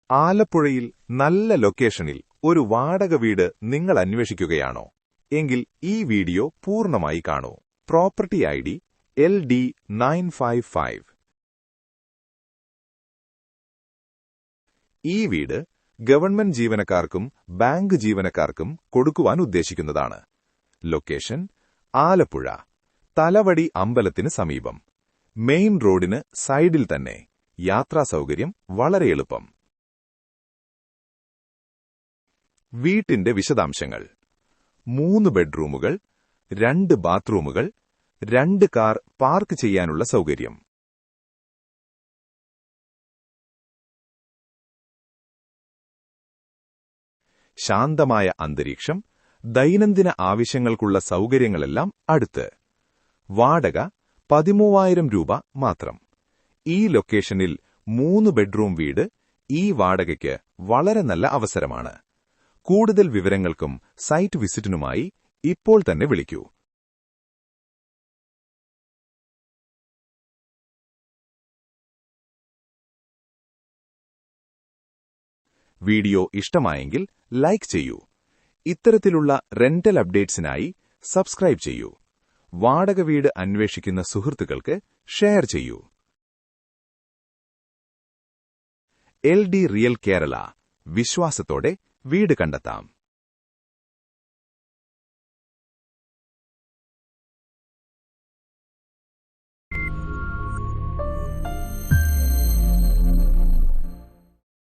ആലപ്പുഴയിൽ നല്ല ലൊക്കേഷനിൽ ഒരു വാടക വീട് നിങ്ങൾ അന്വേഷിക്കുകയാണോ? എങ്കിൽ ഈ വീഡിയോ പൂർണ്ണമായി കാണൂ. Property ID LD955. ഈ വീട് ഗവൺമെന്റ് ജീവനക്കാർക്കും ബാങ്ക് ജീവനക്കാർക്കും കൊടുക്കുവാൻ ഉദ്ദേശിക്കുന്നതാണ്. ലൊക്കേഷൻ ആലപ്പുഴ, തലവടി അമ്പലത്തിന് സമീപം. മെയിൻ റോഡിന് സൈഡിൽ തന്നെ. യാത്രാസൗകര്യം വളരെ എളുപ്പം. വീട്ടിന്റെ വിശദാംശങ്ങൾ: 3 ബെഡ്റൂമുകൾ, 2 ബാത്റൂമുകൾ, 2 കാർ പാർക്ക് ചെയ്യാനുള്ള സൗകര്യം. ശാന്തമായ അന്തരീക്ഷം, ദൈനംദിന ആവശ്യങ്ങൾക്കുള്ള സൗകര്യങ്ങളെല്ലാം അടുത്ത്. വാടക 13,000 രൂപ മാത്രം. ഈ ലൊക്കേഷനിൽ 3 ബെഡ്റൂം വീട് ഈ വാടകയ്ക്ക് വളരെ നല്ല അവസരമാണ്. കൂടുതൽ വിവരങ്ങൾക്കും സൈറ്റ് വിസിറ്റിനുമായി ഇപ്പോൾ തന്നെ വിളിക്കൂ. വീഡിയോ ഇഷ്ടമായെങ്കിൽ ലൈക്ക് ചെയ്യൂ. ഇത്തരത്തിലുള്ള റെന്റൽ അപ്ഡേറ്റ്സിനായി സബ്സ്ക്രൈബ് ചെയ്യൂ. വാടക വീട് അന്വേഷിക്കുന്ന സുഹൃത്തുക്കൾക്ക് ഷെയർ ചെയ്യൂ. LD റിയൽ കേരള, വിശ്വാസത്തോടെ വീട് കണ്ടെത്താം.